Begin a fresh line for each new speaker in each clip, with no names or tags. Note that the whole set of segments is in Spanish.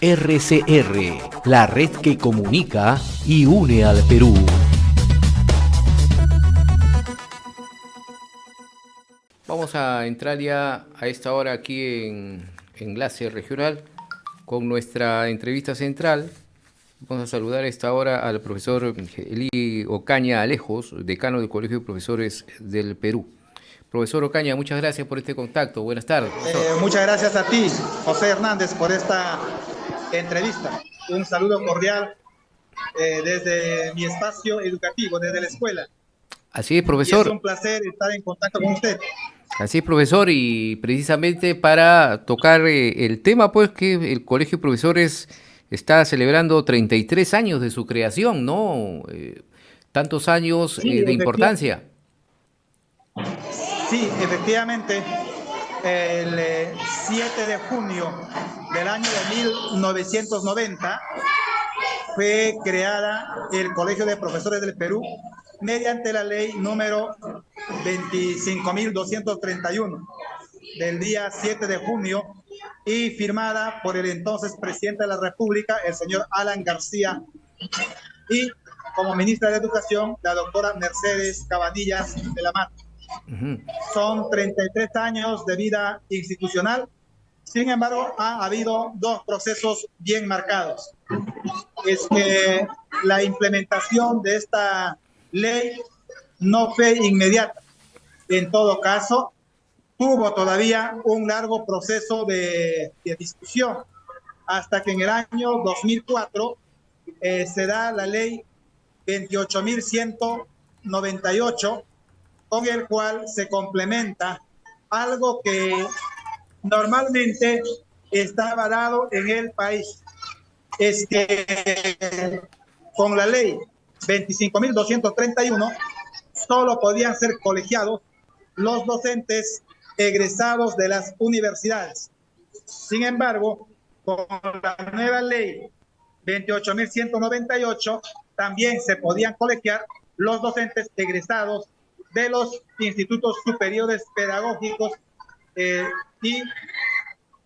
RCR, la red que comunica y une al Perú. Vamos a entrar ya a esta hora aquí en Enlace Regional con nuestra entrevista central. Vamos a saludar a esta hora al profesor Eli Ocaña Alejos, decano del Colegio de Profesores del Perú. Profesor Ocaña, muchas gracias por este contacto. Buenas tardes, profesor.
Muchas gracias a ti, José Hernández, por esta entrevista. Un saludo cordial desde mi espacio educativo, desde la escuela.
Así es, profesor.
Y es un placer estar en contacto con usted.
Así es, profesor, y precisamente para tocar el tema, pues, que el Colegio de Profesores está celebrando 33 años de su creación, ¿no? Tantos años
Sí,
de importancia.
Sí, efectivamente, el 7 de junio del año de 1990 fue creada el Colegio de Profesores del Perú mediante la ley número 25.231 del día 7 de junio y firmada por el entonces presidente de la República, el señor Alan García, y como ministra de Educación, la doctora Mercedes Cabanillas de la Mata. Son 33 años de vida institucional. Sin embargo, ha habido dos procesos bien marcados. Es que la implementación de esta ley no fue inmediata. En todo caso, tuvo todavía un largo proceso de discusión hasta que en el año 2004 se da la ley 28.198, con el cual se complementa algo que normalmente estaba dado en el país. Es que con la ley 25.231 solo podían ser colegiados los docentes egresados de las universidades. Sin embargo, con la nueva ley 28.198 también se podían colegiar los docentes egresados de los institutos superiores pedagógicos y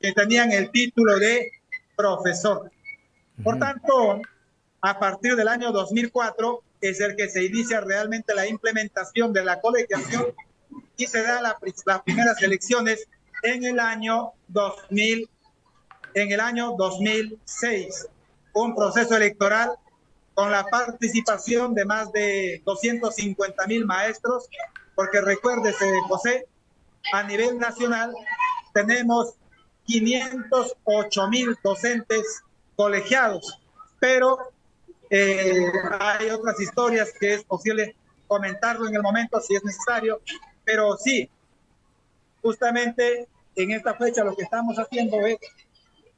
que tenían el título de profesor. Por tanto, a partir del año 2004 es el que se inicia realmente la implementación de la colegiación y se da las primeras elecciones en el año 2006, un proceso electoral con la participación de más de 250,000 maestros, porque recuérdese, José, a nivel nacional tenemos 508,000 docentes colegiados, pero hay otras historias que es posible comentarlo en el momento si es necesario, pero sí, justamente en esta fecha lo que estamos haciendo es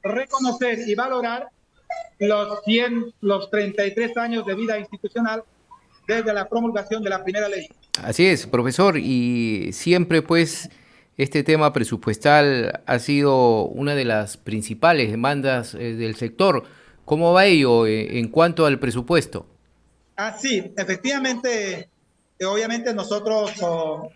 reconocer y valorar los 33 años de vida institucional desde la promulgación de la primera ley.
Así es, profesor, y siempre pues este tema presupuestal ha sido una de las principales demandas del sector. ¿Cómo va ello en cuanto al presupuesto?
Sí, efectivamente, obviamente nosotros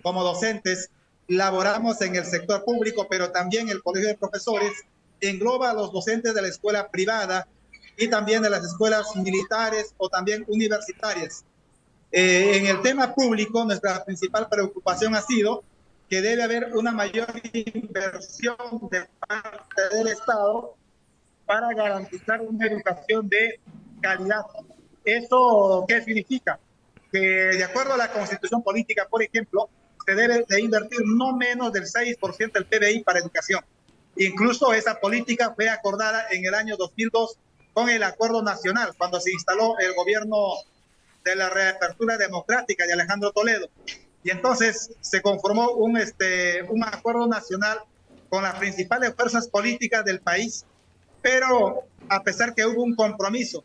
como docentes laboramos en el sector público, pero también el Colegio de Profesores engloba a los docentes de la escuela privada y también de las escuelas militares o también universitarias. En el tema público, nuestra principal preocupación ha sido que debe haber una mayor inversión de parte del Estado para garantizar una educación de calidad. ¿Eso qué significa? Que de acuerdo a la Constitución Política, por ejemplo, se debe de invertir no menos del 6% del PBI para educación. Incluso esa política fue acordada en el año 2002 con el Acuerdo Nacional, cuando se instaló el gobierno de la reapertura democrática de Alejandro Toledo. Y entonces se conformó un acuerdo nacional con las principales fuerzas políticas del país, pero a pesar que hubo un compromiso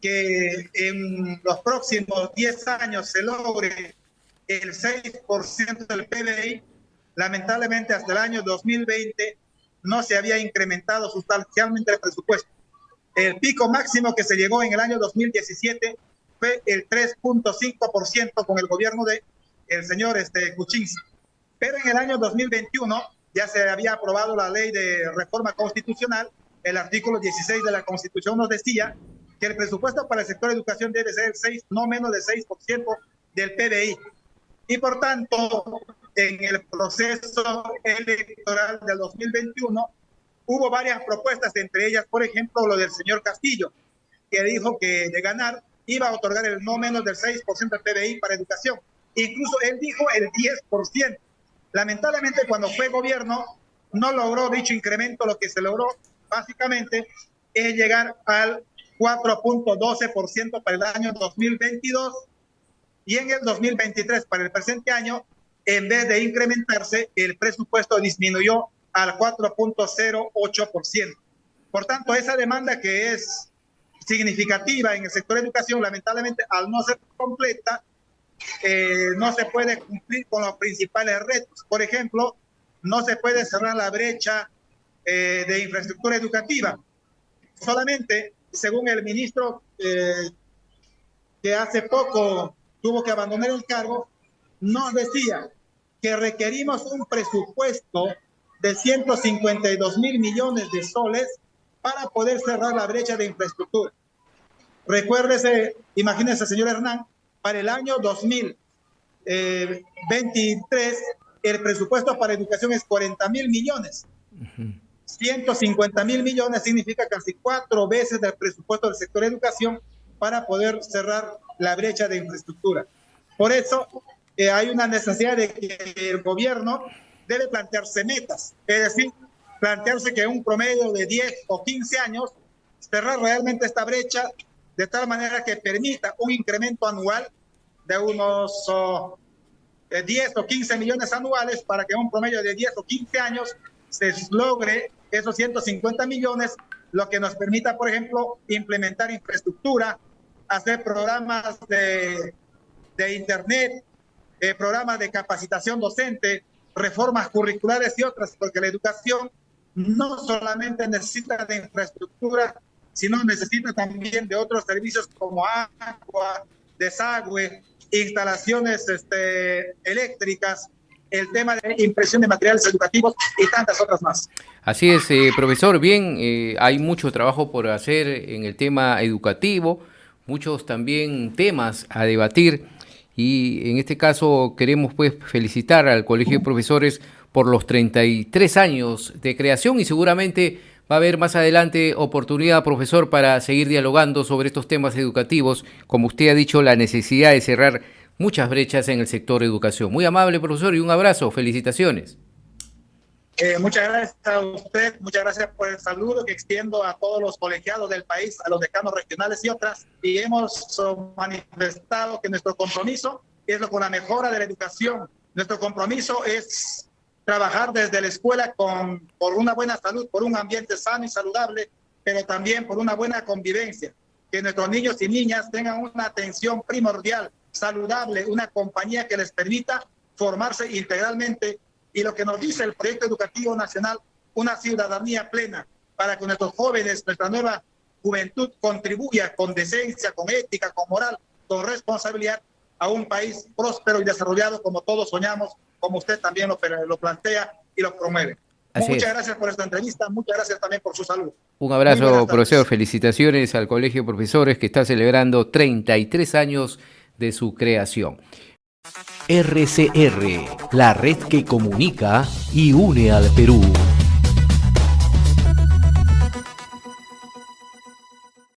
que en los próximos 10 años se logre el 6% del PBI, lamentablemente hasta el año 2020 no se había incrementado sustancialmente el presupuesto. El pico máximo que se llegó en el año 2017 fue el 3.5% con el gobierno de el señor Kuczynski. Pero en el año 2021 ya se había aprobado la ley de reforma constitucional el artículo 16 de la Constitución nos decía que el presupuesto para el sector de educación debe ser no menos del 6% del PBI. Y por tanto, en el proceso electoral del 2021 hubo varias propuestas, entre ellas, por ejemplo, lo del señor Castillo, que dijo que de ganar iba a otorgar el no menos del 6% del PBI para educación. Incluso él dijo el 10%. Lamentablemente, cuando fue gobierno, no logró dicho incremento. Lo que se logró, básicamente, es llegar al 4.12% para el año 2022, y en el 2023, para el presente año, en vez de incrementarse, el presupuesto disminuyó al 4.08%. Por tanto, esa demanda, que es significativa en el sector de educación, lamentablemente, al no ser completa, no se puede cumplir con los principales retos. Por ejemplo, no se puede cerrar la brecha de infraestructura educativa. Solamente, según el ministro que hace poco tuvo que abandonar el cargo, nos decía que requerimos un presupuesto de 152 mil millones de soles para poder cerrar la brecha de infraestructura. Recuérdese, imagínese, señor Hernán, para el año 2023, el presupuesto para educación es 40 mil millones. 150 mil millones significa casi 4 veces del presupuesto del sector de educación para poder cerrar la brecha de infraestructura. Por eso hay una necesidad de que el gobierno debe plantearse metas, es decir, plantearse que en un promedio de 10 o 15 años cerrar realmente esta brecha de tal manera que permita un incremento anual de unos 10 o 15 millones anuales, para que en un promedio de 10 o 15 años se logre esos 150 millones, lo que nos permita, por ejemplo, implementar infraestructura, hacer programas de internet, programas de capacitación docente, reformas curriculares y otras, porque la educación no solamente necesita de infraestructura, sino necesita también de otros servicios como agua, desagüe, instalaciones eléctricas, el tema de impresión de materiales educativos y tantas otras más.
Así es, profesor. Bien, hay mucho trabajo por hacer en el tema educativo, muchos también temas a debatir, y en este caso queremos pues felicitar al Colegio de Profesores por los 33 años de creación, y seguramente va a haber más adelante oportunidad, profesor, para seguir dialogando sobre estos temas educativos. Como usted ha dicho, la necesidad de cerrar muchas brechas en el sector de educación. Muy amable, profesor, y un abrazo. Felicitaciones.
Muchas gracias a usted, muchas gracias por el saludo que extiendo a todos los colegiados del país, a los decanos regionales y otras, y hemos manifestado que nuestro compromiso es con la mejora de la educación. Nuestro compromiso es trabajar desde la escuela por una buena salud, por un ambiente sano y saludable, pero también por una buena convivencia, que nuestros niños y niñas tengan una atención primordial, saludable, una compañía que les permita formarse integralmente, y lo que nos dice el proyecto educativo nacional, una ciudadanía plena, para que nuestros jóvenes, nuestra nueva juventud, contribuya con decencia, con ética, con moral, con responsabilidad a un país próspero y desarrollado como todos soñamos, como usted también lo plantea y lo promueve. Muchas gracias por esta entrevista, muchas gracias también por su salud.
Un abrazo, profesor. Felicitaciones al Colegio de Profesores, que está celebrando 33 años de su creación.
RCR, la red que comunica y une al Perú.